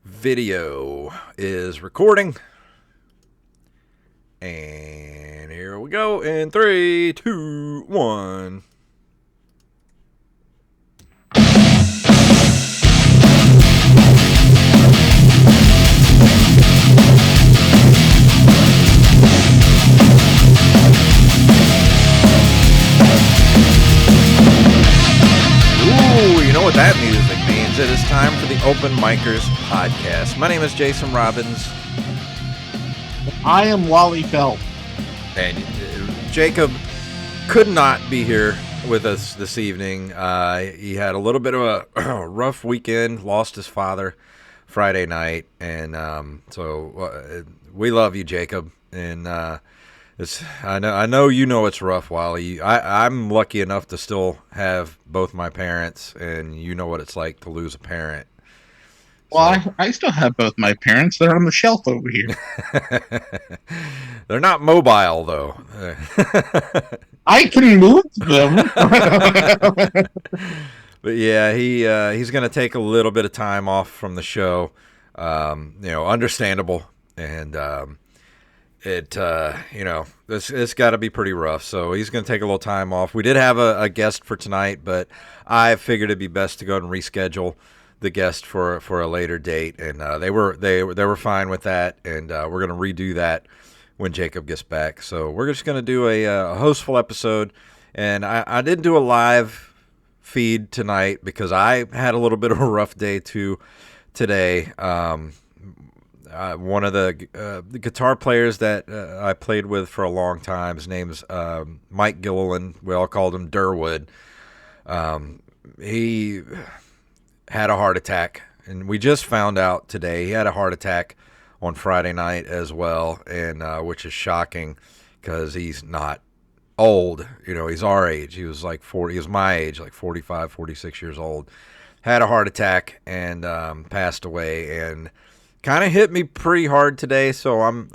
Video is recording. And here we go in 3, 2, 1. Ooh, you know what that music means. It is time for the OpenMicersPodcast. My name is Jason Robbins. I am Wally Felt. And Jacob could not be here with us this evening. He had a little bit of a rough weekend, lost his father Friday night. And so we love you, Jacob. And I know you know it's rough, Wally. I'm lucky enough to still have both my parents, and you know what it's like to lose a parent. Well, so, I still have both my parents. They're on the shelf over here. They're not mobile, though. I can move them. But yeah, he's going to take a little bit of time off from the show. Understandable. And it's got to be pretty rough. So he's going to take a little time off. We did have a guest for tonight, but I figured it'd be best to go ahead and reschedule the guest for a later date, and they were fine with that, and we're going to redo that when Jacob gets back. So we're just going to do a hostful episode, and I didn't do a live feed tonight because I had a little bit of a rough day too today. One of the guitar players that I played with for a long time, his name's Mike Gilliland. We all called him Durwood. He had a heart attack, and we just found out today he had a heart attack on Friday night as well, and which is shocking because he's not old. He's our age. He was like 40. He was my age, like 45, 46 years old. Had a heart attack and passed away, and kind of hit me pretty hard today. So I'm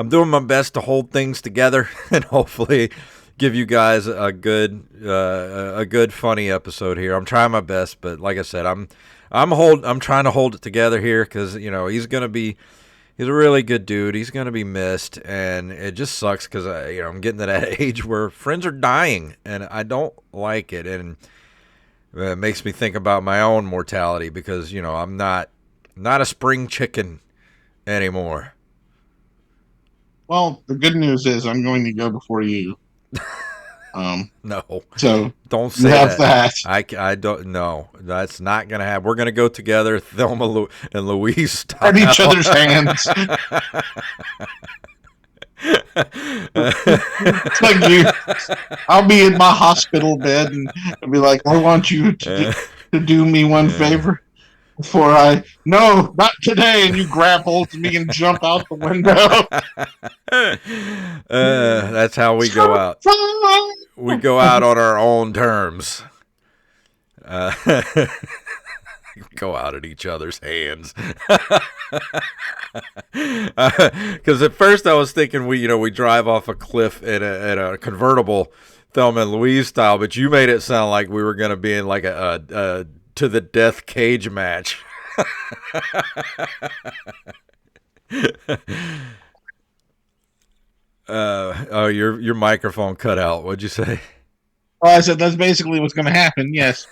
doing my best to hold things together and hopefully give you guys a good funny episode here. I'm trying my best, but like I said, I'm trying to hold it together here because he's a really good dude. He's gonna be missed, and it just sucks because I'm getting to that age where friends are dying, and I don't like it, and it makes me think about my own mortality because I'm not a spring chicken anymore. Well, the good news is I'm going to go before you. No. So don't say that. I don't know. That's not gonna happen. We're gonna go together, Thelma and Louise style. At each other's hands. It's like I'll be in my hospital bed and I'll be like, I want you to do me one favor. Before no, not today, and you grab hold of me and jump out the window. That's how we go out. We go out on our own terms. Go out at each other's hands. Because at first I was thinking we drive off a cliff in a convertible, Thelma and Louise style, but you made it sound like we were going to be in like a to the death cage match. Your microphone cut out. What'd you say? Well, I said that's basically what's going to happen. Yes,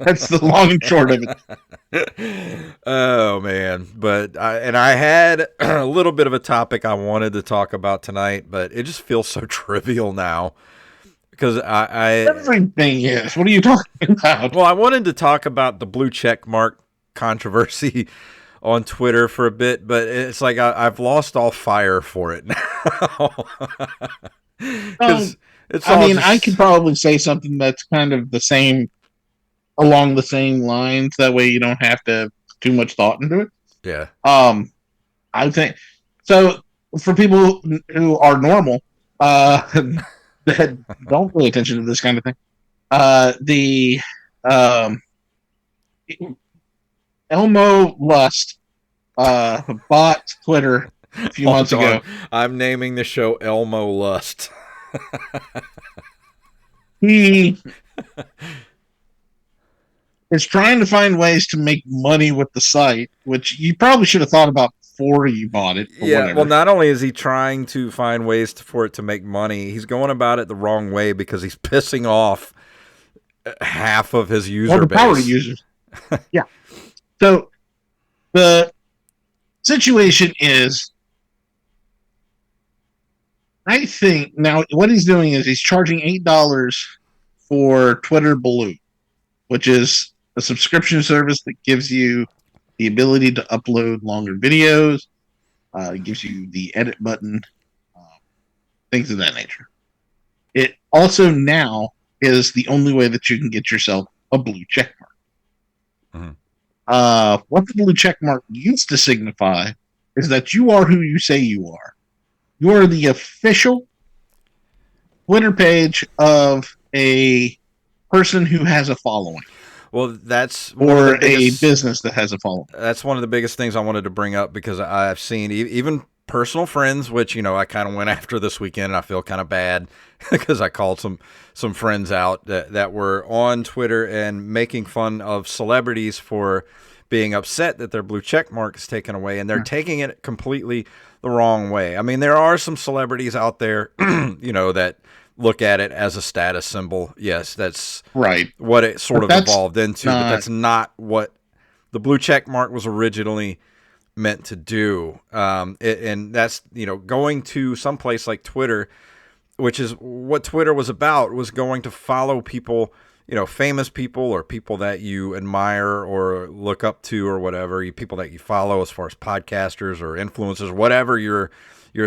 that's the long and short of it. Oh man, but I had a little bit of a topic I wanted to talk about tonight, but it just feels so trivial now. Because everything is. What are you talking about? Well, I wanted to talk about the blue check mark controversy on Twitter for a bit, but it's like I've lost all fire for it now. I could probably say something that's kind of along the same lines. That way, you don't have to put too much thought into it. Yeah. I think so. For people who are normal, that don't pay attention to this kind of thing. Elmo Lust bought Twitter a few months ago. I'm naming the show Elmo Lust. He is trying to find ways to make money with the site, which you probably should have thought about before you bought it, or Yeah, well, whatever. not only is he trying to find ways for it to make money, he's going about it the wrong way because he's pissing off half of his user The power base. users. Yeah. So the situation is, I think now what he's doing is he's charging $8 for Twitter Blue, which is a subscription service that gives you the ability to upload longer videos. It gives you the edit button, things of that nature. It also now is the only way that you can get yourself a blue check mark. What the blue check mark used to signify is that you are who you say you are. You are the official Twitter page of a person who has a following. Well, that's or a business that has a following. That's one of the biggest things I wanted to bring up because I've seen even personal friends, which I kind of went after this weekend, and I feel kind of bad because I called some friends out that were on Twitter and making fun of celebrities for being upset that their blue check mark is taken away, and they're taking it completely the wrong way. I mean, there are some celebrities out there, that look at it as a status symbol. Yes, that's right. What it sort of evolved into, but that's not what the blue check mark was originally meant to do. And that's, going to some place like Twitter, which is what Twitter was about, was going to follow people, famous people or people that you admire or look up to or whatever, people that you follow as far as podcasters or influencers, whatever your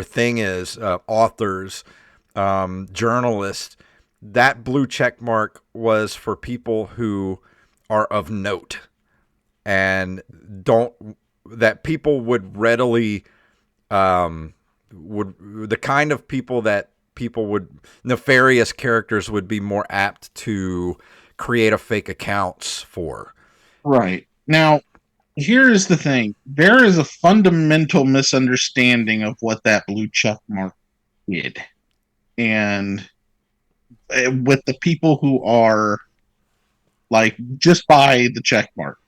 thing is, authors, journalists. That blue check mark was for people who are of note and that people would readily, the kind of people that nefarious characters would be more apt to create a fake accounts for. Right. Now, here is the thing. There is a fundamental misunderstanding of what that blue check mark did. And with the people who are just buy the check mark.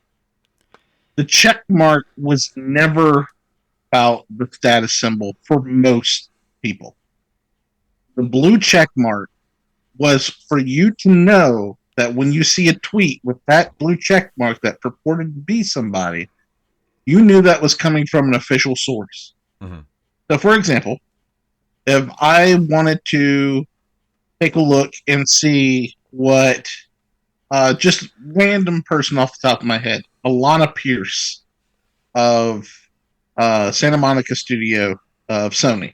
The check mark was never about the status symbol for most people. The blue check mark was for you to know that when you see a tweet with that blue check mark that purported to be somebody, you knew that was coming from an official source. Mm-hmm. So, for example, if I wanted to take a look and see what just random person off the top of my head, Alana Pierce of Santa Monica Studio of Sony,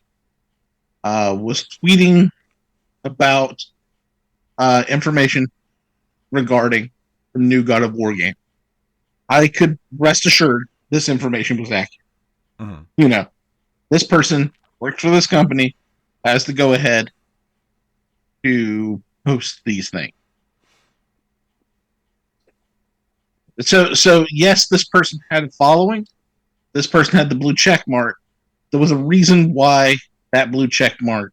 was tweeting about information regarding the new God of War game, I could rest assured this information was accurate. Mm-hmm. This person works for this company, has the go-ahead to post these things. So yes, this person had a following. This person had the blue check mark. There was a reason why that blue check mark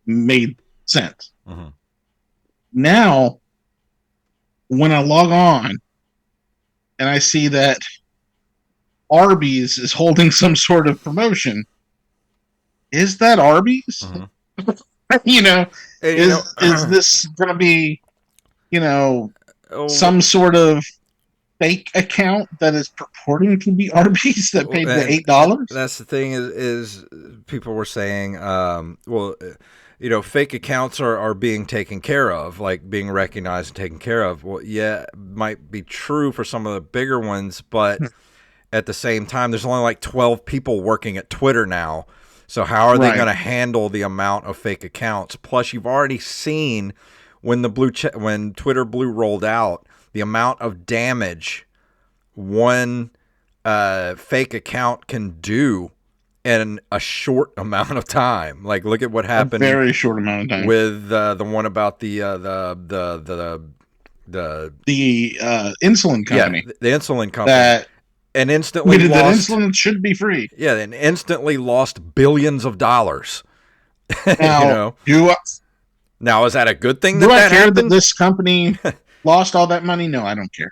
made sense. Mm-hmm. Now, when I log on and I see that Arby's is holding some sort of promotion, is that Arby's? Mm-hmm. Is this going to be, some sort of fake account that is purporting to be Arby's that paid the $8? That's the thing is people were saying, fake accounts are being taken care of, like being recognized and taken care of. Well, yeah, it might be true for some of the bigger ones, but at the same time, there's only 12 people working at Twitter now. So how are they going to handle the amount of fake accounts? Plus, you've already seen when when Twitter Blue rolled out, the amount of damage one fake account can do in a short amount of time. Look at what happened. A very short amount of time with the one about the insulin company. Yeah, the insulin company. And instantly lost. That insulin should be free. Yeah, and instantly lost billions of dollars. Now, now is that a good thing? Do I care that this company lost all that money? No, I don't care.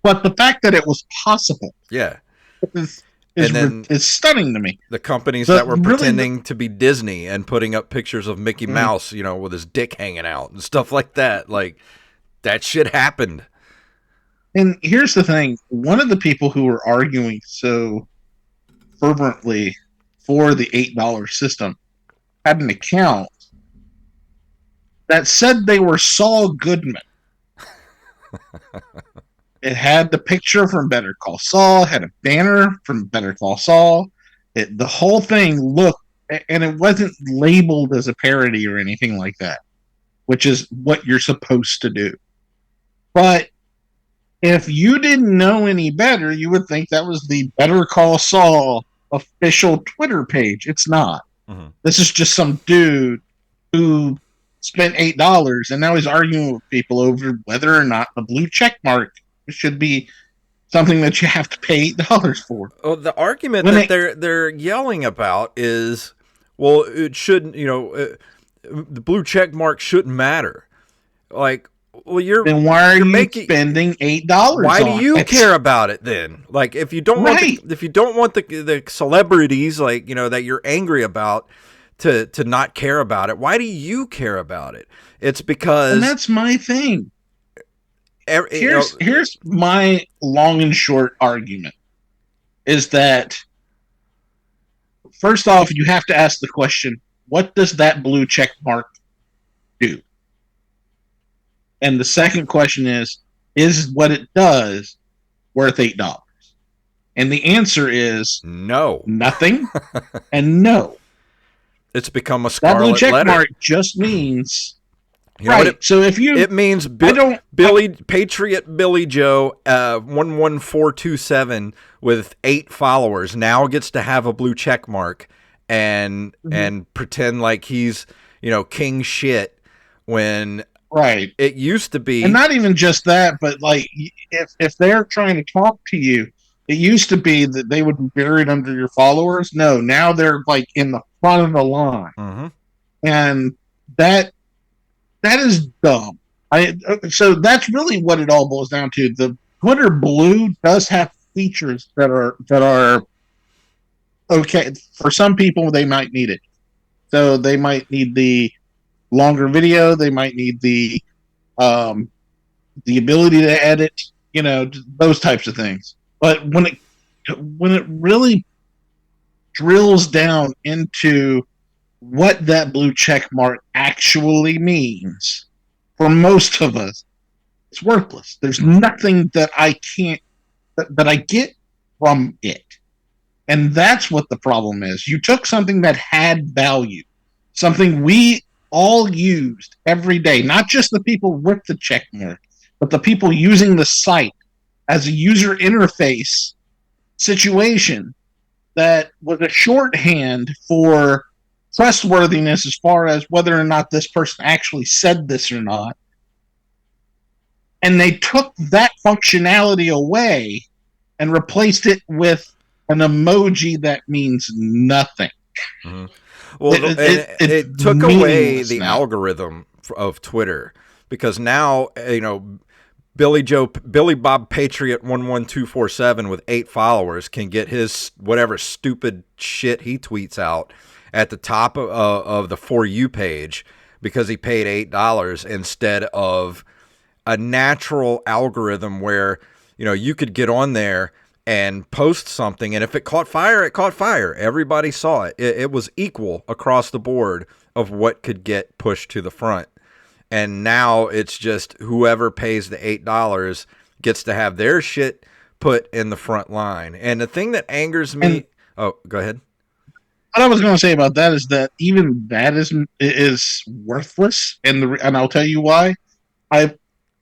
But the fact that it was possible Yeah. is And then is stunning to me. the companies The that were really, pretending to be Disney and putting up pictures of Mickey Mouse, with his dick hanging out and stuff like that. Like, that shit happened. and here's the thing: one of the people who were arguing so fervently for the $8 system had an account that said they were Saul Goodman. It had the picture from Better Call Saul, had a banner from Better Call Saul. The whole thing looked, and it wasn't labeled as a parody or anything like that, which is what you're supposed to do. But if you didn't know any better, you would think that was the Better Call Saul official Twitter page. It's not. Mm-hmm. This is just some dude who spent $8 and now he's arguing with people over whether or not the blue check mark should be something that you have to pay $8 for. Well, the argument that they're yelling about is, well, it shouldn't. The blue check mark shouldn't matter. Like, well, then why are you spending $8? Why do you care about it then? Like, if you don't want the celebrities, like, that you're angry about, to not care about it, why do you care about it? It's because, and that's my thing. Here's my long and short argument: is that first off, you have to ask the question, what does that blue check mark do? And the second question is what it does worth $8? And the answer is no, nothing, and no. It's become a scarlet letter. That blue check letter. mark just means right. So if you, it means Patriot Billy Joe 11427 with 8 followers now gets to have a blue check mark and pretend like he's king shit when it used to be. And not even just that, but like if they're trying to talk to you, it used to be that they would be buried under your followers. No, now they're like in the front of the line, and that is dumb. So that's really what it all boils down to. The Twitter Blue does have features that are okay for some people. They might need it, so they might need the longer video. They might need the ability to edit. Those types of things. But when it really drills down into what that blue check mark actually means, for most of us, it's worthless. There's nothing that I get from it. And that's what the problem is. You took something that had value, something we all used every day, not just the people with the check mark, but the people using the site as a user interface situation that was a shorthand for trustworthiness as far as whether or not this person actually said this or not. And they took that functionality away and replaced it with an emoji that means nothing. Mm-hmm. Well, it took away the algorithm of Twitter, because now, Billy Bob Patriot 11247 with 8 followers can get his whatever stupid shit he tweets out at the top of the For You page because he paid $8 instead of a natural algorithm where you could get on there and post something, and if it caught fire, it caught fire. Everybody saw it. It was equal across the board of what could get pushed to the front. And now it's just whoever pays the $8 gets to have their shit put in the front line. And the thing that angers me... go ahead. What I was going to say about that is that even that is worthless. And I'll tell you why. I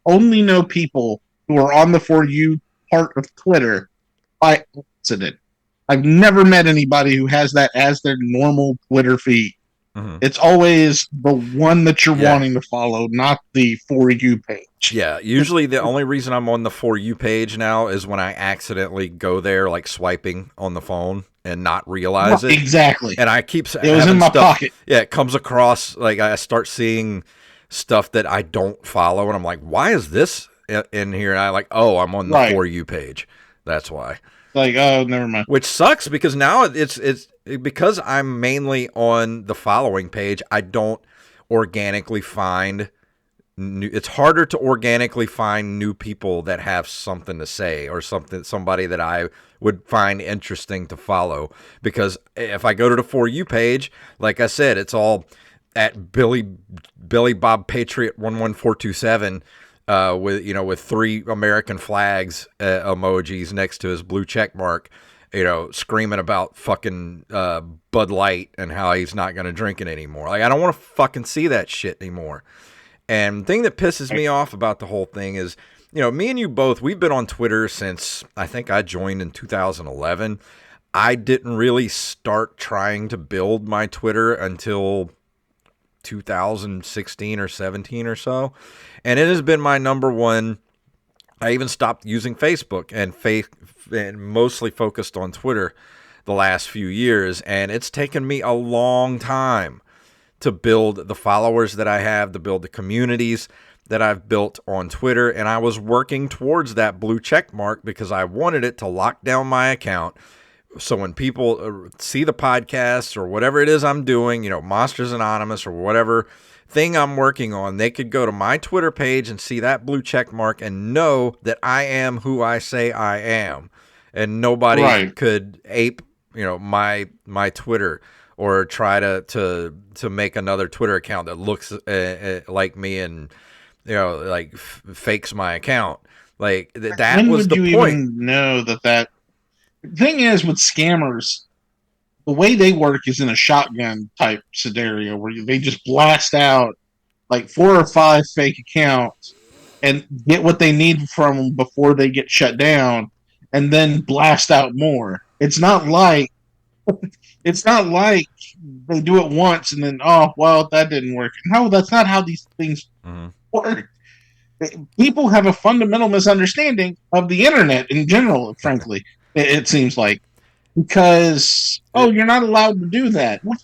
only know people who are on the For You part of Twitter by accident. I've never met anybody who has that as their normal Twitter feed. Mm-hmm. It's always the one that you're wanting to follow, not the For You page. Yeah, usually the only reason I'm on the For You page now is when I accidentally go there, like swiping on the phone and not realize it. Exactly. And I keep it was in my pocket. Yeah, it comes across, like I start seeing stuff that I don't follow, and I'm like, why is this in here, and I like, oh, I'm on the Right. For You page. That's why. Like, oh, never mind. Which sucks because now it's because I'm mainly on the following page. I don't organically find it's harder to organically find new people that have something to say or somebody that I would find interesting to follow, because if I go to the For You page, like I said, it's all at Billy Bob Patriot 11427 with 3 American flags emojis next to his blue check mark, screaming about fucking Bud Light and how he's not going to drink it anymore. Like, I don't want to fucking see that shit anymore. And the thing that pisses me off about the whole thing is, me and you both, we've been on Twitter since I think I joined in 2011. I didn't really start trying to build my Twitter until 2016 or 17 or so. And it has been my number one. I even stopped using Facebook and mostly focused on Twitter the last few years. And it's taken me a long time to build the followers that I have, to build the communities that I've built on Twitter. And I was working towards that blue check mark because I wanted it to lock down my account. So when people see the podcast or whatever it is I'm doing, Monsters Anonymous or whatever thing I'm working on, they could go to my Twitter page and see that blue check mark and know that I am who I say I am. And nobody could ape, my Twitter or try to make another Twitter account that looks like me and fakes my account. Like that When was would the you point. even know that? The thing is with scammers, the way they work is in a shotgun type scenario where they just blast out like 4 or 5 fake accounts and get what they need from them before they get shut down, and then blast out more. It's not like they do it once and then, oh well, that didn't work. No, that's not how these things work. People have a fundamental misunderstanding of the internet in general, frankly. It seems like, because you're not allowed to do that. You're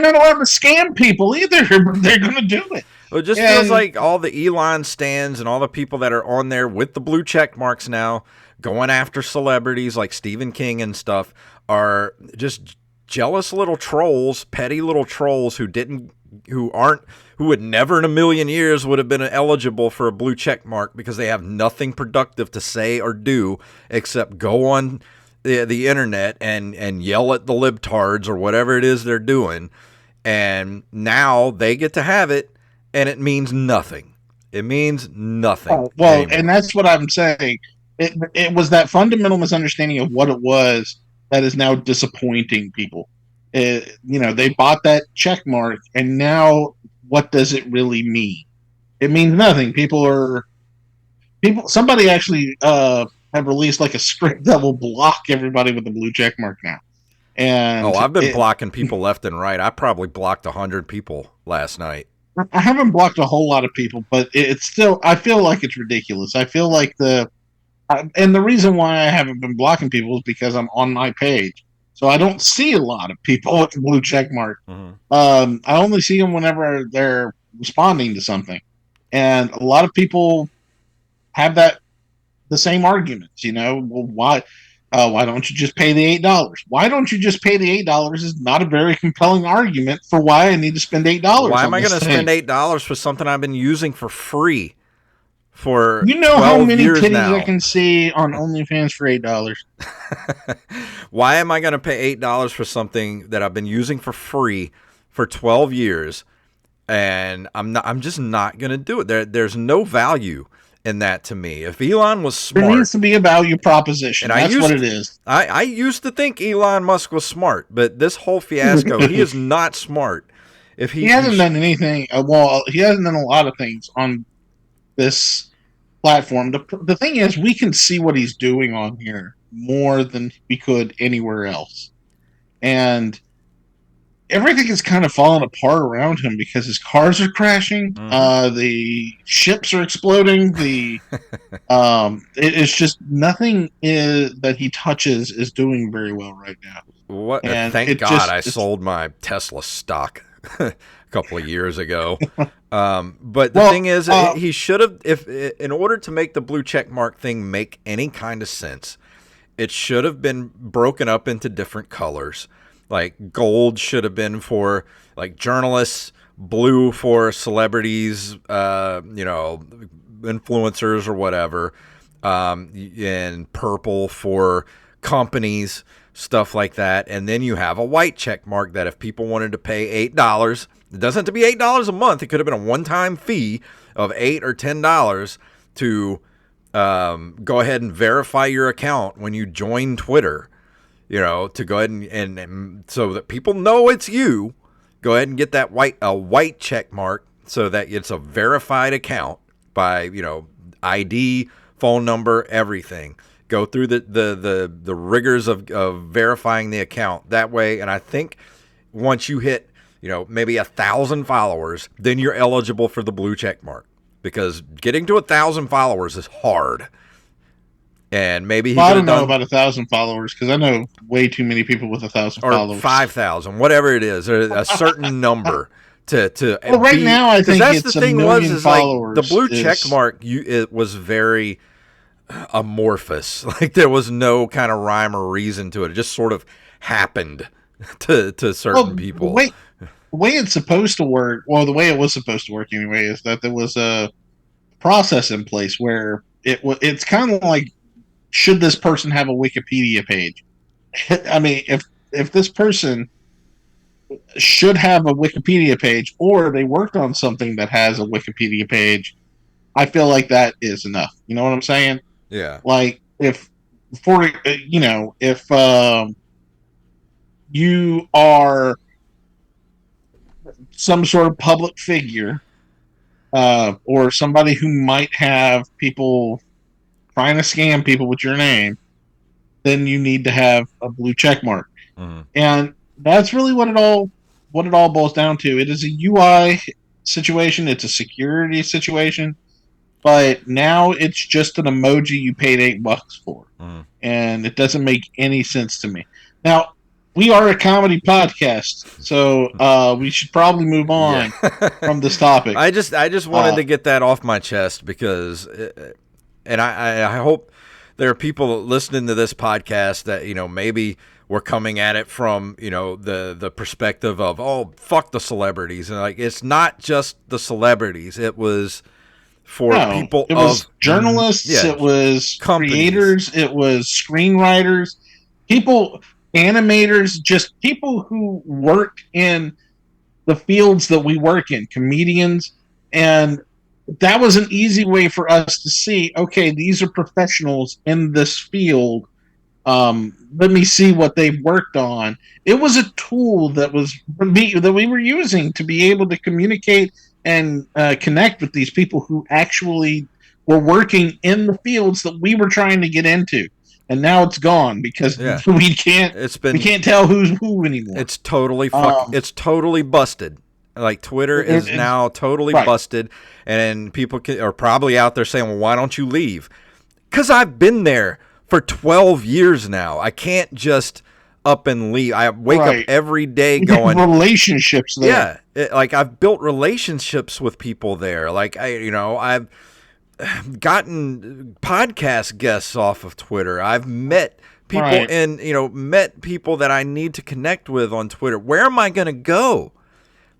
not allowed to scam people either, but they're going to do it. Well, it just feels like all the Elon stands and all the people that are on there with the blue check marks now going after celebrities like Stephen King and stuff are just jealous little trolls, petty little trolls who would never in a million years would have been eligible for a blue check mark because they have nothing productive to say or do except go on the internet and yell at the libtards or whatever it is they're doing. And now they get to have it, and it means nothing. It means nothing. Anymore. And that's what I'm saying. It was that fundamental misunderstanding of what it was that is now disappointing people. They bought that check mark, and now what does it really mean? It means nothing. Somebody actually have released like a script that will block everybody with the blue check mark now. And I've been blocking people left and right. I probably blocked 100 people last night. I haven't blocked a whole lot of people, but it's still, I feel like it's ridiculous. I feel like and the reason why I haven't been blocking people is because I'm on my page. So I don't see a lot of people with the blue check mark. I only see them whenever they're responding to something. And a lot of people have the same arguments, well, why don't you just pay the $8? Why don't you just pay the $8 is not a very compelling argument for why I need to spend $8. Why am I going to spend $8 for something I've been using for free for how many titties now? I can see on OnlyFans for $8? Why am I going to pay $8 for something that I've been using for free for 12 years? And I'm just not going to do it. There's no value in that to me. If Elon was smart, there needs to be a value proposition. And that's what it is. I used to think Elon Musk was smart, but this whole fiasco, he is not smart. If he hasn't done anything, he hasn't done a lot of things on this platform. The thing is, we can see what he's doing on here more than we could anywhere else, and everything is kind of falling apart around him because his cars are crashing, the ships are exploding, it's just nothing that he touches is doing very well right now. Thank God I sold my Tesla stock. couple of years ago. But the Well, thing is, he should have, if in order to make the blue check mark thing make any kind of sense, it should have been broken up into different colors. Like gold should have been for like journalists, blue for celebrities, influencers or whatever, and purple for companies, stuff like that. And then you have a white check mark that if people wanted to pay $8, it doesn't have to be $8 a month. It could have been a one-time fee of $8 or $10 to go ahead and verify your account when you join Twitter, to go ahead and so that people know it's you. Go ahead and get that white check mark so that it's a verified account by, ID, phone number, everything. Go through the rigors of verifying the account that way. And I think once you hit, maybe 1,000 followers, then you're eligible for the blue check mark, because getting to 1,000 followers is hard. And maybe I don't know about 1,000 followers, because I know way too many people with 1,000 followers. Or 5,000, whatever it is, or a certain number to. Well, right now I think that's it's the thing was followers. Like the blue check mark. It was very amorphous. Like there was no kind of rhyme or reason to it. It just sort of happened to certain people. The way it's supposed to work, the way it was supposed to work anyway, is that there was a process in place where it's kind of like, should this person have a Wikipedia page? I mean, if this person should have a Wikipedia page, or they worked on something that has a Wikipedia page, I feel like that is enough. You know what I'm saying? Yeah. Like if you are some sort of public figure, or somebody who might have people trying to scam people with your name, then you need to have a blue check mark. Mm-hmm. And that's really what it all boils down to. It is a UI situation. It's a security situation. But now it's just an emoji you paid $8 for. Mm-hmm. And it doesn't make any sense to me. Now, we are a comedy podcast, so we should probably move on from this topic. I just wanted to get that off my chest, because and I hope there are people listening to this podcast that, maybe we're coming at it from, the perspective of, oh, fuck the celebrities. And like, it's not just the celebrities. It was for people. It was journalists. It was companies. Creators. It was screenwriters, animators, just people who work in the fields that we work in, comedians. And that was an easy way for us to see, okay, these are professionals in this field. Let me see what they've worked on. It was a tool that we were using to be able to communicate and connect with these people who actually were working in the fields that we were trying to get into. And now it's gone because we can't tell who's who anymore. It's totally it's totally busted. Like Twitter is now totally busted, and people are probably out there saying, well, why don't you leave? Because I've been there for 12 years now. I can't just up and leave. I wake up every day going relationships there. Yeah, I've built relationships with people there. Like I've gotten podcast guests off of Twitter. I've met people and met people that I need to connect with on Twitter. Where am I going to go?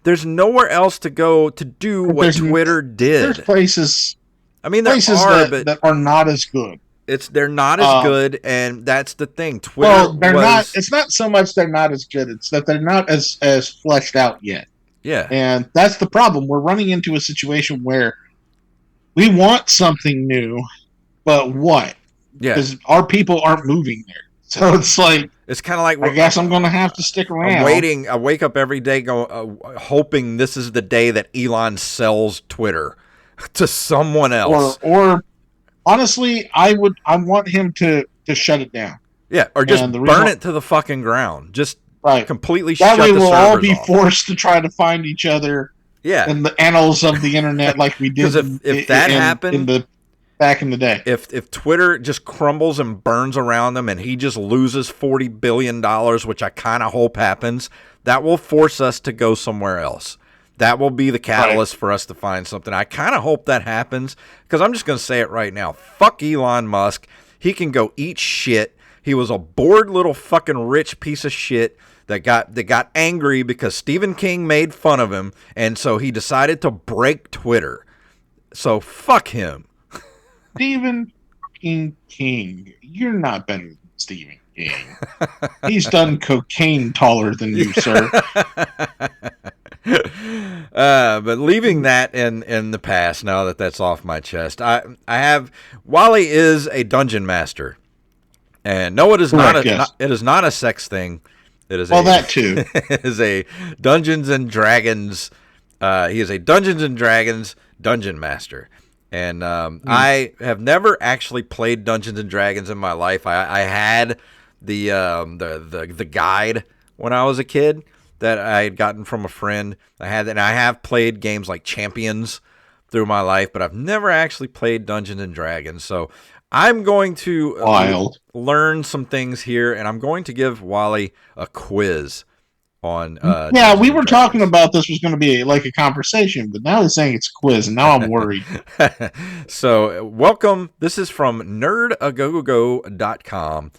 There's nowhere else to go to do what Twitter did. There's places. I mean, there are, but that are not as good. They're not as good, and that's the thing. Twitter. Not. It's not so much they're not as good. It's that they're not as fleshed out yet. Yeah, and that's the problem. We're running into a situation where we want something new, but what? Yeah, because our people aren't moving there. So it's like, it's kind of like, I guess I'm going to have to stick around. I'm waiting. I wake up every day hoping this is the day that Elon sells Twitter to someone else. Or honestly, I want him to shut it down. Yeah, or just burn it to the fucking ground. Just completely that shut the servers off. That way we'll all be forced to try to find each other in the annals of the internet like we did. Because if that happened back in the day. If Twitter just crumbles and burns around them and he just loses $40 billion, which I kind of hope happens, that will force us to go somewhere else. that will be the catalyst for us to find something. I kind of hope that happens, because I'm just going to say it right now. Fuck Elon Musk. He can go eat shit. He was a bored little fucking rich piece of shit that got angry because Stephen King made fun of him, and so he decided to break Twitter. So fuck him. Stephen King. You're not better than Stephen King. He's done cocaine taller than you, sir. But leaving that in the past, now that that's off my chest, I have Wally is a dungeon master, and no, it is Correct, it is not a sex thing. It is that too. It is a Dungeons and Dragons. He is a Dungeons and Dragons dungeon master, and I have never actually played Dungeons and Dragons in my life. I had the guide when I was a kid that I had gotten from a friend. I have played games like Champions through my life, but I've never actually played Dungeons and Dragons. So I'm going to learn some things here, and I'm going to give Wally a quiz on. Yeah, we were talking about this was going to be like a conversation, but now they're saying it's a quiz, and now I'm worried. So welcome. This is from nerdagogogo.com.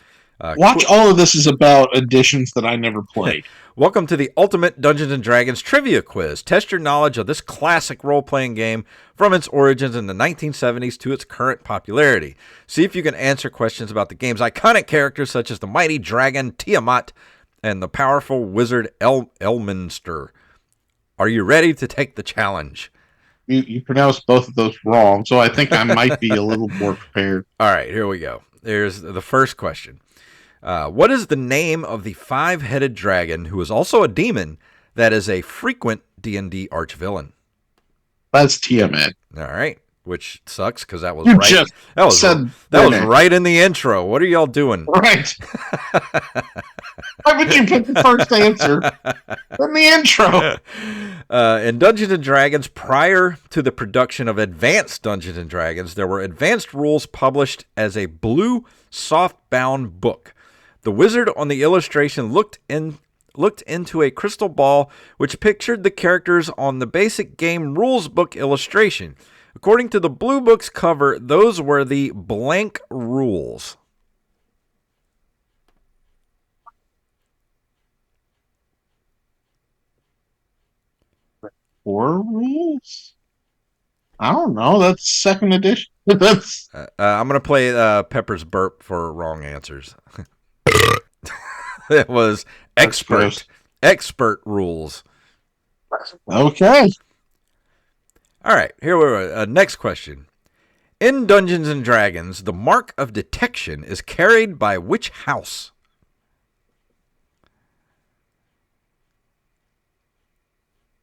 Watch all of this is about editions that I never played. Welcome to the Ultimate Dungeons & Dragons Trivia Quiz. Test your knowledge of this classic role-playing game from its origins in the 1970s to its current popularity. See if you can answer questions about the game's iconic characters such as the mighty dragon Tiamat and the powerful wizard Elminster. Are you ready to take the challenge? You pronounced both of those wrong, so I think I might be a little more prepared. All right, here we go. Here's the first question. What is the name of the five-headed dragon who is also a demon that is a frequent D&D archvillain? That's Tiamat. All right, which sucks because that was right. That was right in the intro. What are y'all doing? Right. Why would you pick the first answer in the intro? In Dungeons & Dragons, prior to the production of Advanced Dungeons & Dragons, there were advanced rules published as a blue soft-bound book. The wizard on the illustration looked into a crystal ball which pictured the characters on the basic game rules book illustration. According to the blue book's cover, those were the blank rules. Four rules? I don't know. That's second edition. That's. I'm going to play Pepper's burp for wrong answers. It was expert rules. Okay. All right, here we are. Next question. In Dungeons & Dragons, the mark of detection is carried by which house?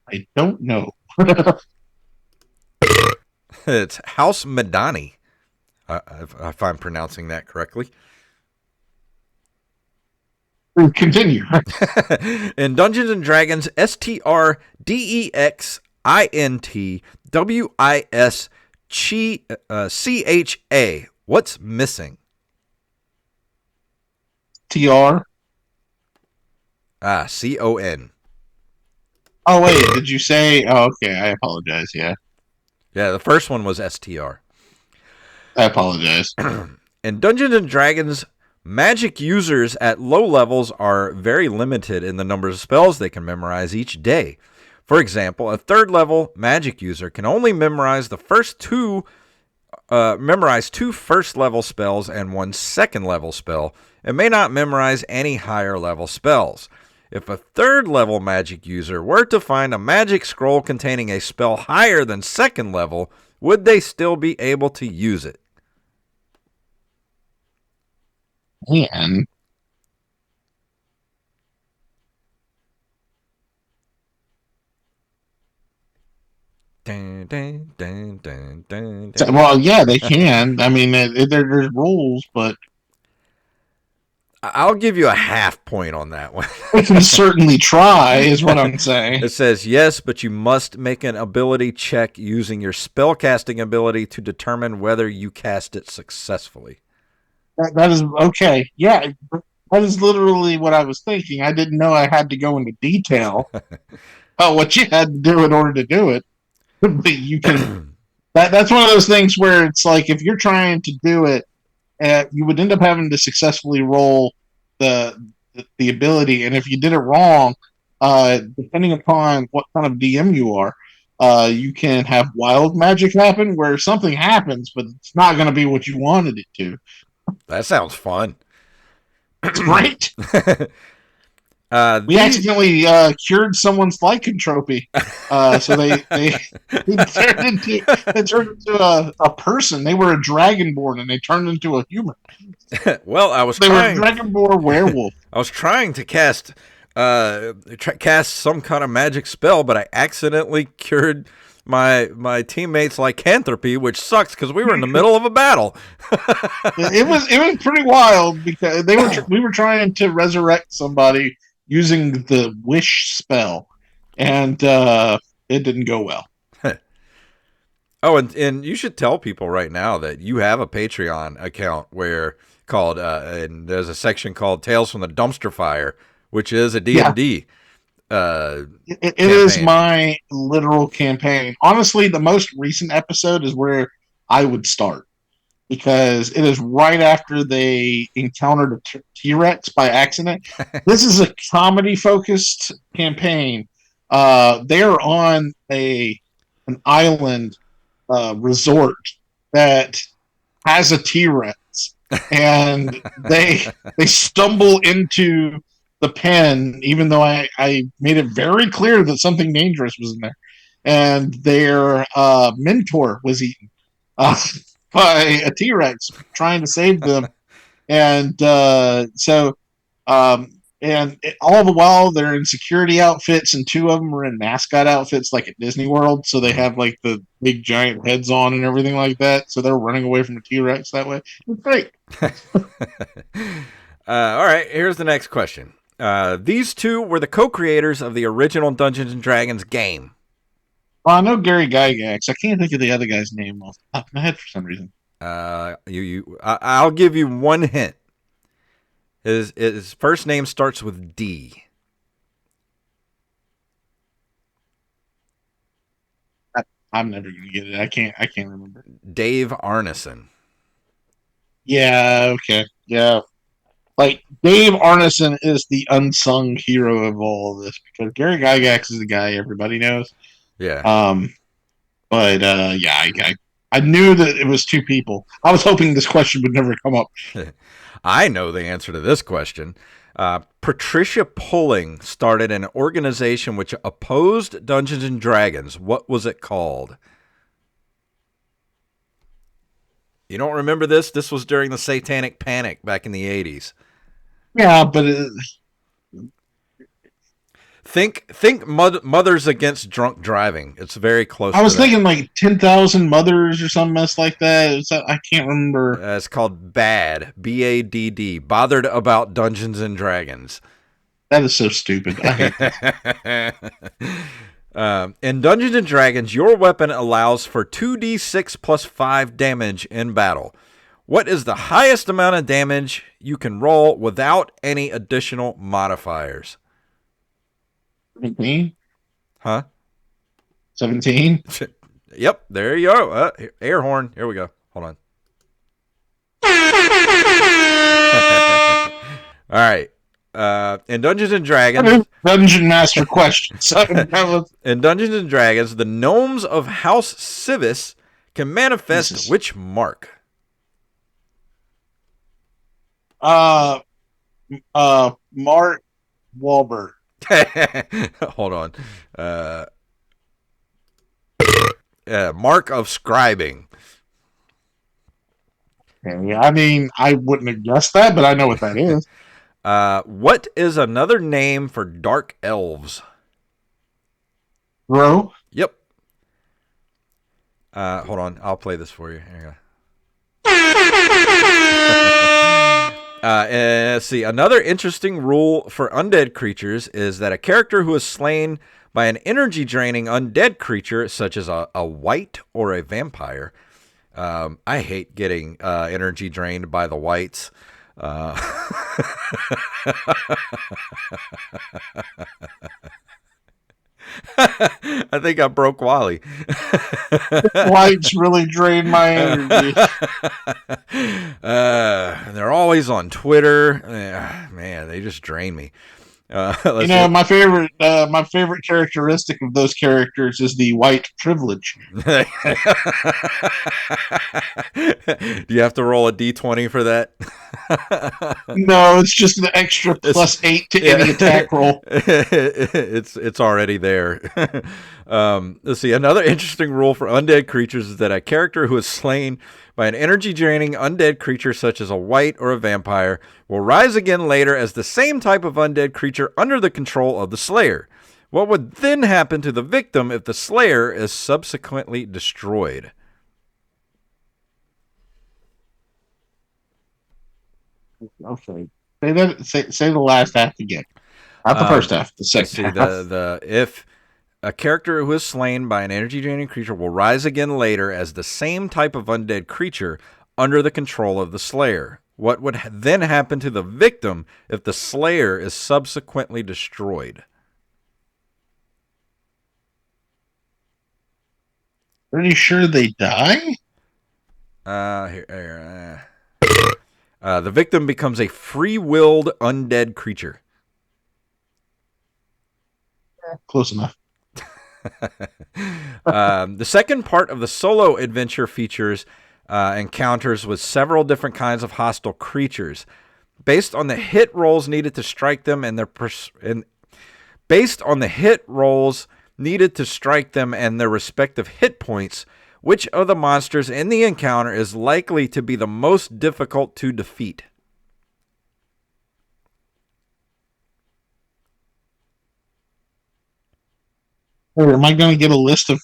I don't know. It's House Madani, if I'm pronouncing that correctly. Continue. In Dungeons and Dragons, STRDEXINTWISCHA. What's missing? TR. CON. Oh wait, did you say? Oh, okay. I apologize. Yeah. Yeah, the first one was STR. I apologize. In Dungeons and Dragons, magic users at low levels are very limited in the number of spells they can memorize each day. For example, a third level magic user can only memorize two first level spells and one second level spell, and may not memorize any higher level spells. If a third level magic user were to find a magic scroll containing a spell higher than second level, would they still be able to use it? Man. Dun, dun, dun, dun, dun, dun. Well, yeah, they can. I mean, there's rules, but I'll give you a half point on that one. We can certainly try, is what I'm saying. It says, yes, but you must make an ability check using your spellcasting ability to determine whether you cast it successfully. That is okay. Yeah, that is literally what I was thinking. I didn't know I had to go into detail. what you had to do in order to do it. But you can. That's one of those things where it's like if you're trying to do it, you would end up having to successfully roll the the ability, and if you did it wrong, depending upon what kind of DM you are, you can have wild magic happen where something happens, but it's not going to be what you wanted it to. That sounds fun. It's great. We These accidentally cured someone's lycanthropy, so they turned into a person. They were a dragonborn, and they turned into a human. well, They were a dragonborn werewolf. I was trying to cast some kind of magic spell, but I accidentally cured my teammates' lycanthropy, which sucks because we were in the middle of a battle. It was pretty wild because we were trying to resurrect somebody using the wish spell, and it didn't go well. Oh, and you should tell people right now that you have a Patreon account and there's a section called Tales from the Dumpster Fire, which is a D&D. It is my literal campaign. Honestly, the most recent episode is where I would start because it is right after they encountered a T-Rex by accident. This is a comedy-focused campaign. They are on an island resort that has a T-Rex, and they stumble into the pen, even though I made it very clear that something dangerous was in there, and their mentor was eaten by a T-Rex trying to save them, and all the while they're in security outfits, and two of them are in mascot outfits, like at Disney World. So they have like the big giant heads on and everything like that. So they're running away from the T-Rex that way. It's great. All right, here's the next question. These two were the co-creators of the original Dungeons and Dragons game. Well, I know Gary Gygax. I can't think of the other guy's name off the top of my head for some reason. I'll give you one hint. His first name starts with D. I'm never gonna get it. I can't remember. Dave Arneson. Yeah. Okay. Yeah. Like Dave Arneson is the unsung hero of all of this because Gary Gygax is the guy everybody knows. Yeah. But I knew that it was two people. I was hoping this question would never come up. I know the answer to this question. Patricia Pulling started an organization which opposed Dungeons and Dragons. What was it called? You don't remember this? This was during the Satanic Panic back in the 80s. Yeah, but think Mothers Against Drunk Driving. It's very close. I was thinking like 10,000 Mothers or something mess like that. I can't remember. It's called BADD. BADD. Bothered About Dungeons and Dragons. That is so stupid. I hate that. In Dungeons and Dragons, your weapon allows for 2d6 plus 5 damage in battle. What is the highest amount of damage you can roll without any additional modifiers? 17? Huh? 17? Yep, there you go. Air horn. Here we go. Hold on. All right. In Dungeons and Dragons... Dungeon Master questions. In Dungeons and Dragons, the gnomes of House Civis can manifest which mark? Mark Wahlberg. Hold on. Mark of scribing. Yeah, I mean, I wouldn't have guessed that, but I know what that is. What is another name for dark elves? Bro? Yep. Hold on. I'll play this for you. Here you go. Let's see. Another interesting rule for undead creatures is that a character who is slain by an energy-draining undead creature, such as a wight or a vampire. I hate getting energy drained by the wights. I think I broke Wally. Lights really drain my energy. They're always on Twitter. Man, they just drain me. You Let's know, see. my favorite characteristic of those characters is the white privilege. Do you have to roll a d20 for that? No, it's just an extra +8 to any attack roll. It's already there. Let's see. Another interesting rule for undead creatures is that a character who is slain by an energy-draining undead creature such as a wight or a vampire will rise again later as the same type of undead creature under the control of the slayer. What would then happen to the victim if the slayer is subsequently destroyed? Okay, say the last half again. Not the first half. The Let's second see. half. If a character who is slain by an energy-draining creature will rise again later as the same type of undead creature under the control of the slayer. What would then happen to the victim if the slayer is subsequently destroyed? Pretty sure they die. The victim becomes a free-willed undead creature. Close enough. The second part of the solo adventure features encounters with several different kinds of hostile creatures. Based on the hit rolls needed to strike them and their respective hit points, which of the monsters in the encounter is likely to be the most difficult to defeat? Or am I going to get a list of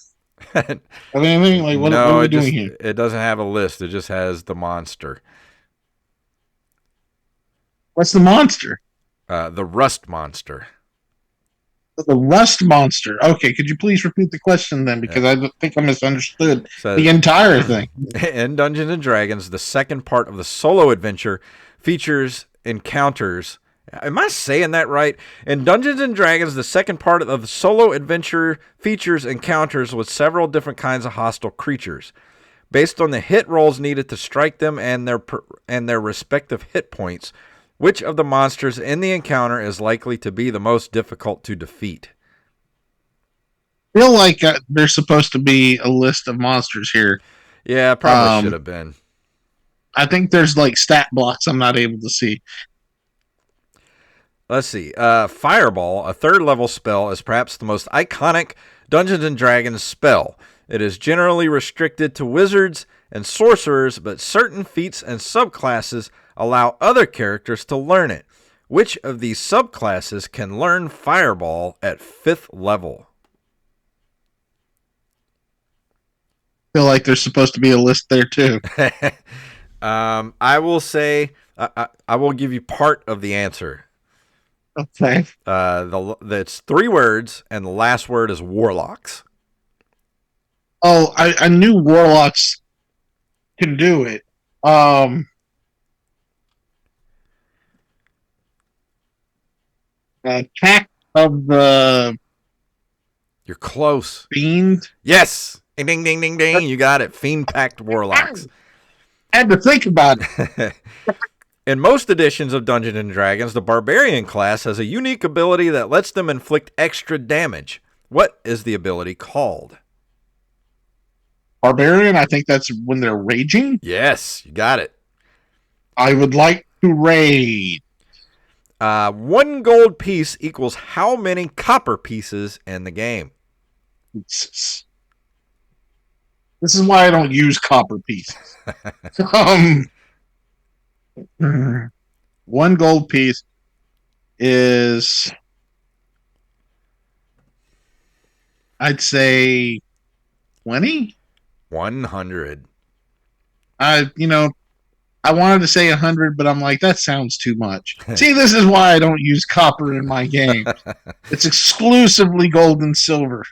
anything? Like, what are we doing here? It doesn't have a list. It just has the monster. What's the monster? The rust monster. The rust monster. Okay, could you please repeat the question then? Because I think I misunderstood the entire thing. In Dungeons and Dragons, the second part of the solo adventure features encounters. Am I saying that right? In Dungeons and Dragons, the second part of the solo adventure features encounters with several different kinds of hostile creatures. Based on the hit rolls needed to strike them and their respective hit points, which of the monsters in the encounter is likely to be the most difficult to defeat? I feel like there's supposed to be a list of monsters here. Yeah, probably should have been. I think there's like stat blocks I'm not able to see. Let's see. Fireball, a third level spell, is perhaps the most iconic Dungeons and Dragons spell. It is generally restricted to wizards and sorcerers, but certain feats and subclasses allow other characters to learn it. Which of these subclasses can learn Fireball at 5th level? I feel like there's supposed to be a list there too. I will say, I will give you part of the answer. Okay. It's 3 words, and the last word is warlocks. Oh, I knew warlocks can do it. Attack of the You're close. Fiend. Yes. Ding, ding, ding, ding, ding. You got it. Fiend-packed warlocks. I had to think about it. In most editions of Dungeons and Dragons, the Barbarian class has a unique ability that lets them inflict extra damage. What is the ability called? Barbarian, I think that's when they're raging. Yes, you got it. I would like to raid. 1 gold piece equals how many copper pieces in the game? This is why I don't use copper pieces. 1 gold piece is, I'd say, 20. 100. I wanted to say 100, but I'm like, that sounds too much. See, this is why I don't use copper in my game. It's exclusively gold and silver.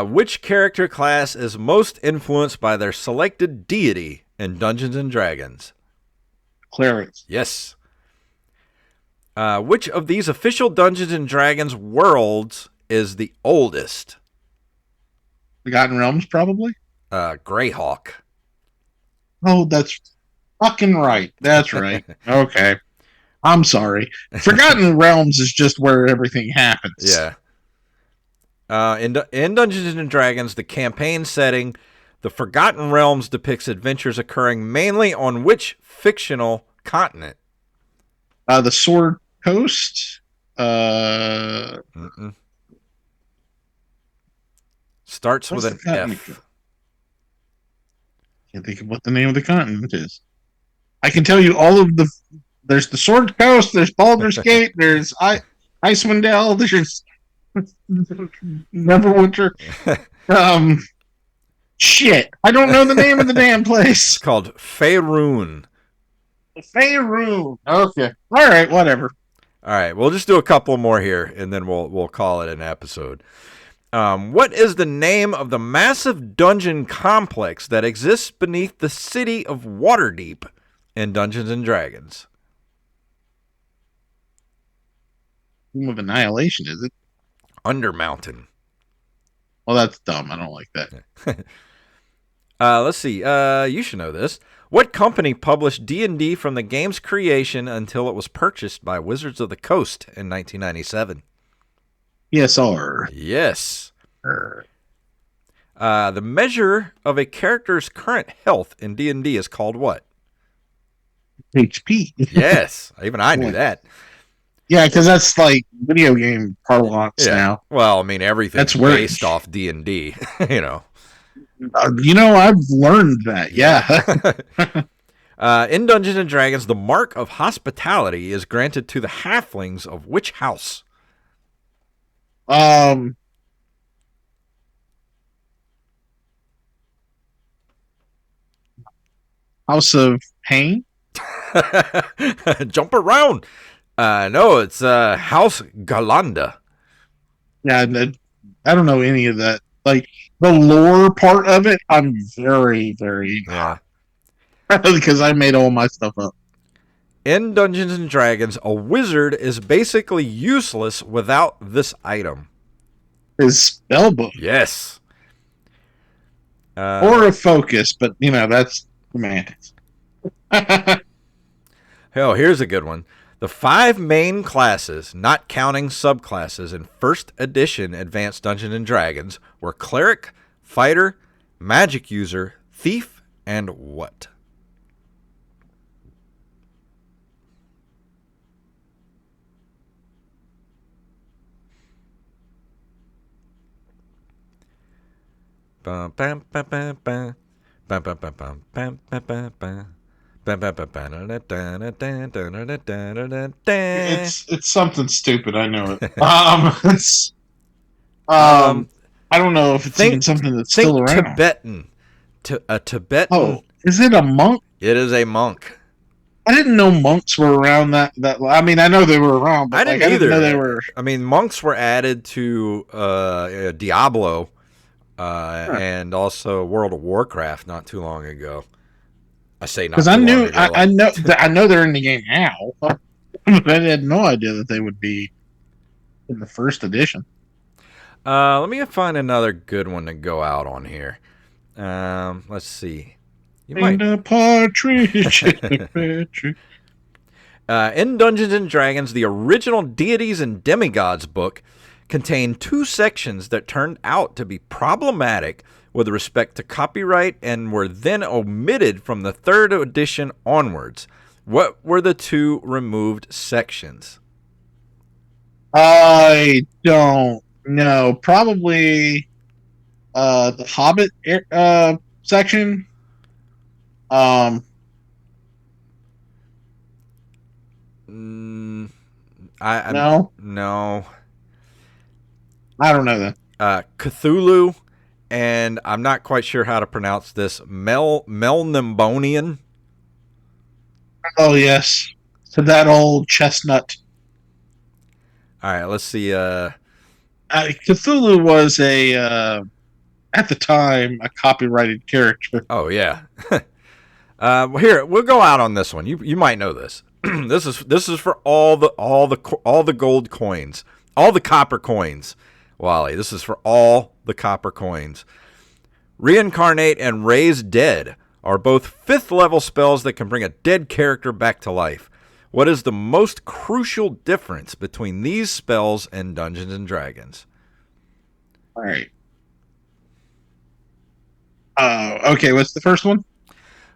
Which character class is most influenced by their selected deity in Dungeons and Dragons? Clerics. Yes. Which of these official Dungeons and Dragons worlds is the oldest? Forgotten Realms, probably. Greyhawk. Oh, that's fucking right. That's right. Okay. I'm sorry. Forgotten Realms is just where everything happens. Yeah. In Dungeons and Dragons, the campaign setting, the Forgotten Realms depicts adventures occurring mainly on which fictional continent? The Sword Coast. Mm-mm. Starts with What's the an continent? F. Can't think of what the name of the continent is. I can tell you all of the. There's the Sword Coast. There's Baldur's Gate. There's Icewind Dale. There's Neverwinter. Um, shit. I don't know the name of the damn It's place. called Faerun. Faerun. Okay. All right. Whatever. All right, we'll just do a couple more here, and then we'll call it an episode. What is the name of the massive dungeon complex that exists beneath the city of Waterdeep in Dungeons and Dragons? Tomb of Annihilation, is it? Undermountain. Well, that's dumb. I don't like that. Let's see. You should know this. What company published D&D from the game's creation until it was purchased by Wizards of the Coast in 1997? PSR. Yes. The measure of a character's current health in D&D is called what? HP. Yes. Even I knew that. Yeah, because that's like video game parlance now. Well, I mean, everything's That's weird. based off D&D, you know. I've learned that. Yeah. In Dungeons and Dragons, the mark of hospitality is granted to the halflings of which house? House of Pain. Jump around. No, it's House Galanda. Yeah, I don't know any of that. Like the lore part of it, I'm very, very because I made all my stuff up. In Dungeons and Dragons, a wizard is basically useless without this item. His spellbook. Yes. Or a focus, but that's semantics. Hell, here's a good one. The 5 main classes, not counting subclasses, in first edition Advanced Dungeons and Dragons were Cleric, Fighter, Magic User, Thief, and what? Bum, bum, bum, bum, bum. Bum, bum, bum, bum, bum, bum, bum, bum. It's something stupid. I know it. I don't know if it's even something that's still around. Tibetan. A Tibetan. Oh, is it a monk? It is a monk. I didn't know monks were around that. I mean, I know they were around, but I didn't know they were. I mean, monks were added to Diablo and also World of Warcraft not too long ago. I say not because I know they're in the game now, but I had no idea that they would be in the first edition. Let me find another good one to go out on here. Let's see. A partridge. In Dungeons and Dragons, the original Deities and Demigods book contained 2 sections that turned out to be problematic with respect to copyright and were then omitted from the 3rd edition onwards. What were the 2 removed sections? I don't know. Probably the Hobbit section. No. I don't know that. Cthulhu, and I'm not quite sure how to pronounce this. Melnimbonian. Oh yes, so that old chestnut. All right, let's see. Cthulhu was at the time a copyrighted character. Oh yeah. Here, we'll go out on this one. You might know this. This is for all the gold coins, all the copper coins Wally, this is for all the copper coins. Reincarnate and Raise Dead are both 5th level spells that can bring a dead character back to life. What is the most crucial difference between these spells and Dungeons and Dragons? All right. Okay, what's the first one?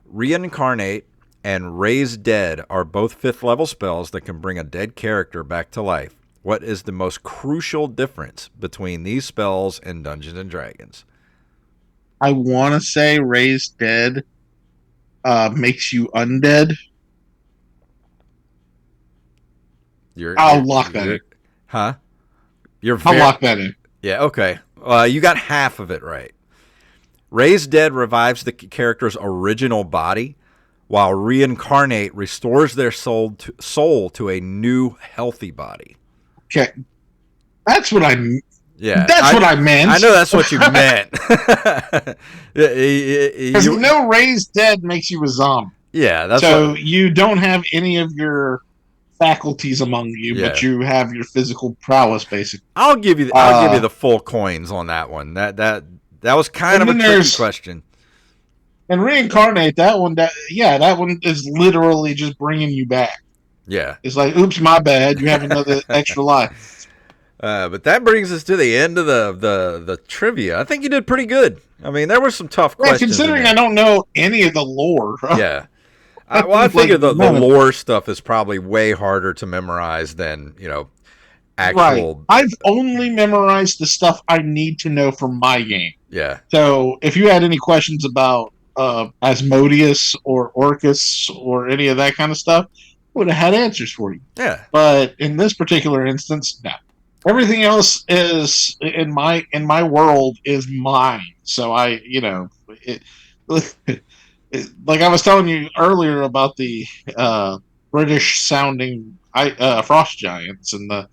Reincarnate and Raise Dead are both 5th level spells that can bring a dead character back to life. What is the most crucial difference between these spells and Dungeons and Dragons? I want to say Raise Dead makes you undead. I'll lock that in. Huh? I'll lock that in. Yeah, okay. You got half of it right. Raise Dead revives the character's original body, while Reincarnate restores their soul to a new, healtly body. Okay. That's what I Yeah, what I meant. I know that's what you meant. Because Raise Dead makes you a zombie. Yeah, that's so you don't have any of your faculties among you, but you have your physical prowess, basically. I'll give you the full coins on that one. That was kind of a tricky question. And Reincarnate, that one is literally just bringing you back. Yeah, it's like, oops, my bad. You have another extra life. But that brings us to the end of the trivia. I think you did pretty good. I mean, there were some tough questions. Considering I don't know any of the lore. Yeah. I figure the lore stuff is probably way harder to memorize than, actual. Right. I've only memorized the stuff I need to know for my game. Yeah. So if you had any questions about Asmodeus or Orcus or any of that kind of stuff, I would have had answers for you. Yeah. But in this particular instance, no. Everything else is in my world is mine. So like I was telling you earlier about the British sounding frost giants and the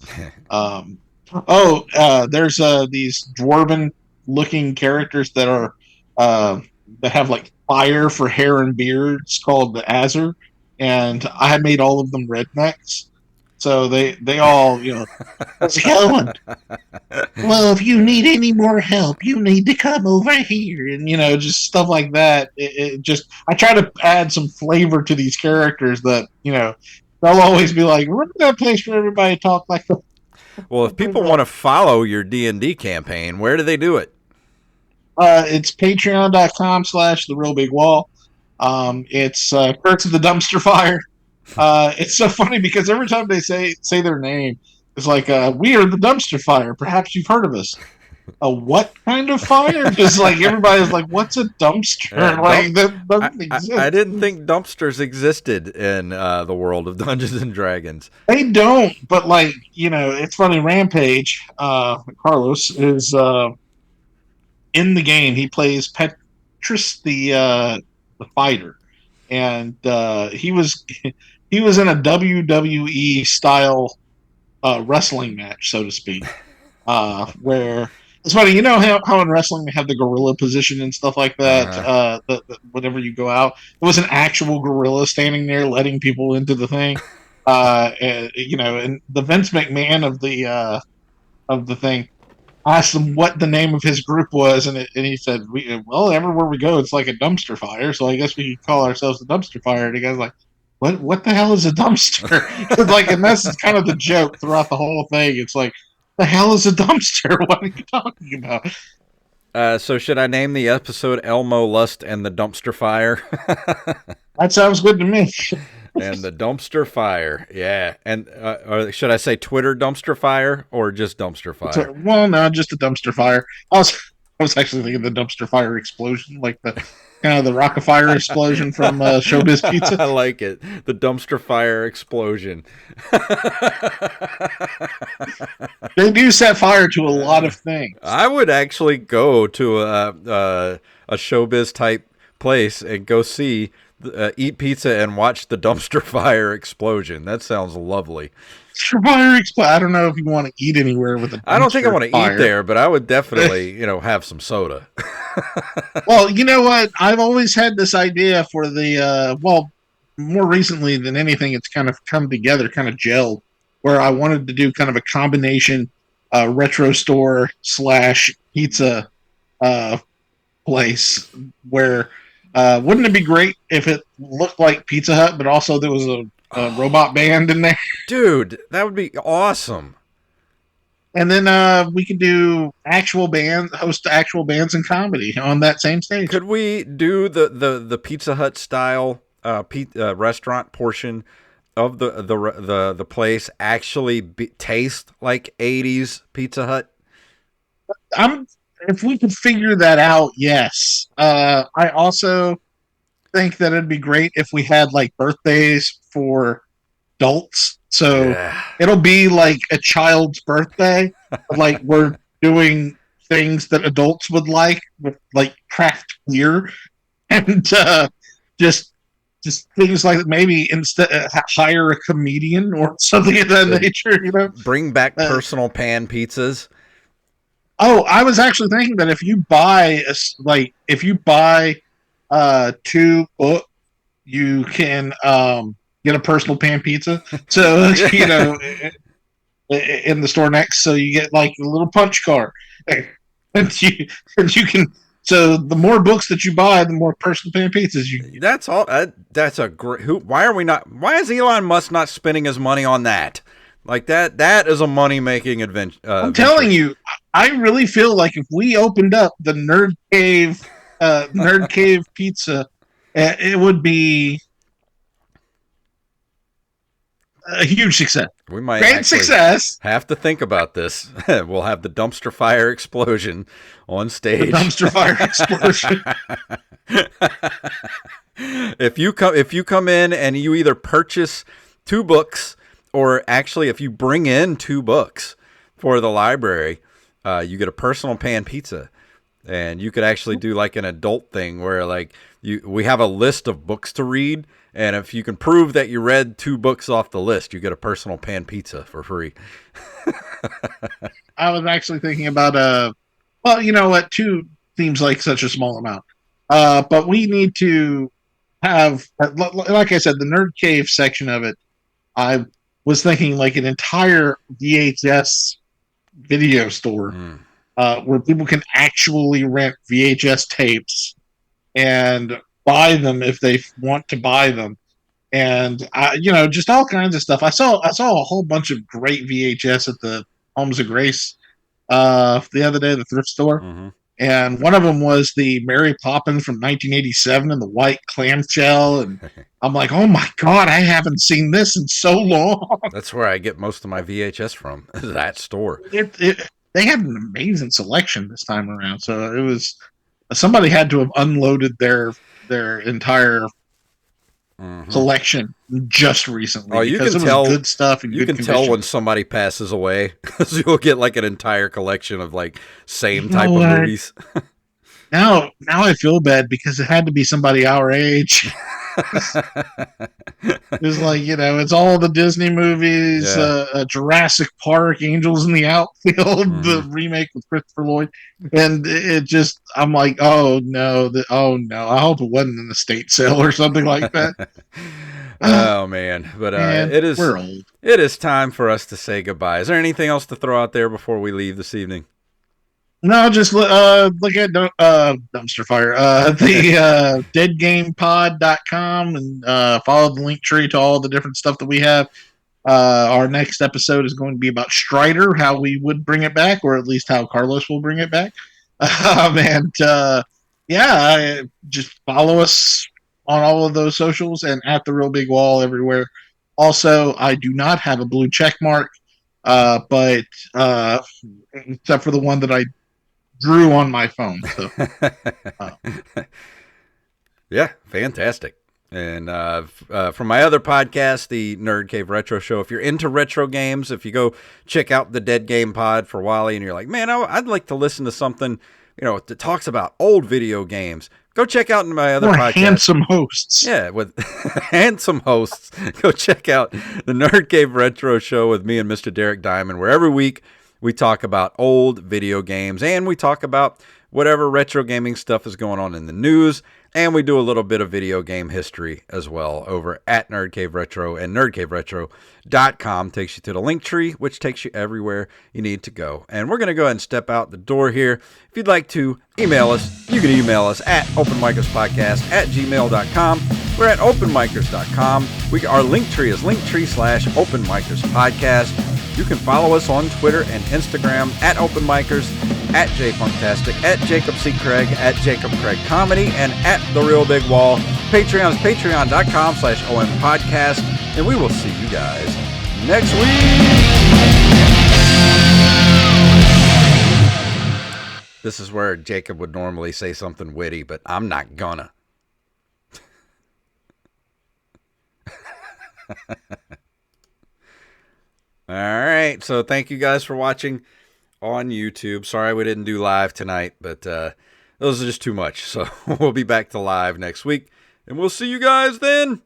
there's these dwarven looking characters that are that have like fire for hair and beards called the Azur, and I had made all of them rednecks. So they all, how's it going? Well, if you need any more help, you need to come over here, and just stuff like that. I try to add some flavor to these characters that they'll always be like, "Remember that place where everybody talked like that?" Well, if people want to follow your D&D campaign, where do they do it? It's patreon.com/therealbigwall. It's Curse of the Dumpster Fire. It's so funny because every time they say their name, it's like, we are the Dumpster Fire. Perhaps you've heard of us. A what kind of fire? Just like everybody's like, what's a dumpster? That doesn't exist. I didn't think dumpsters existed in the world of Dungeons and Dragons. They don't, but it's funny. Rampage, Carlos is in the game. He plays Petrus the fighter, and he was in a WWE style wrestling match, so to speak, where it's funny. How in wrestling they have the gorilla position and stuff like that. Whenever you go out, it was an actual gorilla standing there letting people into the thing. And the Vince McMahon of the thing asked him what the name of his group was, and he said, "Well, everywhere we go, it's like a dumpster fire, so I guess we could call ourselves the Dumpster Fire." And the guy's like, "What the hell is a dumpster?" And that's kind of the joke throughout the whole thing. It's like, the hell is a dumpster? What are you talking about? So should I name the episode Elmo, Lust, and the Dumpster Fire? That sounds good to me. And the Dumpster Fire, yeah. And or should I say Twitter Dumpster Fire or just Dumpster Fire? Well, no, just a Dumpster Fire. I was actually thinking the Dumpster Fire explosion, like the kind of the Rock-a-Fire explosion from Showbiz Pizza. I like it. The Dumpster Fire explosion. They do set fire to a lot of things. I would actually go to a Showbiz type place and go see eat pizza and watch the Dumpster Fire explosion. That sounds lovely. Fire explosion. I don't know if you want to eat anywhere with a dumpster I don't think I want to fire. eat there, but I would definitely, have some soda. Well, you know what? I've always had this idea for the more recently than anything, it's kind of come together, kind of gelled, where I wanted to do kind of a combination retro store / pizza place where wouldn't it be great if it looked like Pizza Hut, but also there was a robot band in there? Dude, that would be awesome. And then we could do host actual bands and comedy on that same stage. Could we do the Pizza Hut style restaurant portion of the place actually taste like 80s Pizza Hut? If we could figure that out, yes. I also think that it'd be great if we had like birthdays for adults. So Yeah. it'll be like a child's birthday, but like we're doing things that adults would like with like craft beer and just just things like maybe instead hire a comedian or something of that nature. Bring back personal pan pizzas. Oh, I was actually thinking that if you buy two books, you can get a personal pan pizza. So in the store next, so you get like a little punch card, and you can. So the more books that you buy, the more personal pan pizzas you get. That's all. That's a great. Why are we not? Why is Elon Musk not spending his money on that? Like that. That is a money making adventure. I'm telling you, I really feel like if we opened up the Nerd Cave Pizza, it would be a huge success. We might great success. Have to think about this. We'll have the dumpster fire explosion on stage. The dumpster fire explosion. If you come in and you either purchase 2 books, or actually if you bring in 2 books for the library, you get a personal pan pizza. And you could actually do like an adult thing where like we have a list of books to read, and if you can prove that you read 2 books off the list, you get a personal pan pizza for free. I was actually thinking about well, you know what, 2 seems like such a small amount. But we need to have, like I said, the Nerd Cave section of it. I was thinking like an entire VHS video store. Where people can actually rent VHS tapes and buy them if they want to buy them, and just all kinds of stuff. I saw a whole bunch of great VHS at the Homes of Grace the other day, the thrift store, and one of them was the Mary Poppins from 1987 in the white clamshell, and I'm like, oh my god, I haven't seen this in so long. That's where I get most of my VHS from. That store. They had an amazing selection this time around. So it was somebody had to have unloaded their entire collection just recently. Oh, you can tell good stuff. You can tell when somebody passes away because you'll get like an entire collection of like same type of movies. Now I feel bad because it had to be somebody our age. It's like, it's all the Disney movies, Jurassic Park, Angels in the Outfield, the remake with Christopher Lloyd, and it just, I'm like, oh no, I hope it wasn't an estate sale or something like that. Oh man, but we're old. It is time for us to say goodbye. Is there anything else to throw out there before we leave this evening? No, just look at Dumpster Fire, the deadgamepod.com, and follow the link tree to all the different stuff that we have. Our next episode is going to be about Strider, how we would bring it back, or at least how Carlos will bring it back. Just follow us on all of those socials and at The Real Big Wall everywhere. Also, I do not have a blue check mark, but except for the one that I drew on my phone. So. Yeah, fantastic. And from my other podcast, the Nerd Cave Retro Show, if you're into retro games, if you go check out the Dead Game Pod for Wally and you're like, man, I'd like to listen to something, that talks about old video games, go check out my other podcast. Handsome hosts. Yeah, with handsome hosts. Go check out the Nerd Cave Retro Show with me and Mr. Derek Diamond, where every week we talk about old video games and we talk about whatever retro gaming stuff is going on in the news. And we do a little bit of video game history as well over at Nerd Cave Retro, and nerdcaveretro.com takes you to the Linktree, which takes you everywhere you need to go. And we're going to go ahead and step out the door here. If you'd like to email us, you can email us at openmicerspodcast@gmail.com. We're at openmicers.com. Our Linktree is linktree/openmicerspodcast. You can follow us on Twitter and Instagram at openmicers, at jfunktastic, at Jacob C. Craig, at Jacob Craig Comedy, and at The Real Big Wall. Patreon is patreon.com/ompodcast, and we will see you guys next week. This is where Jacob would normally say something witty, but I'm not gonna. All right, so thank you guys for watching on YouTube. Sorry we didn't do live tonight, but those are just too much. So we'll be back to live next week, and we'll see you guys then.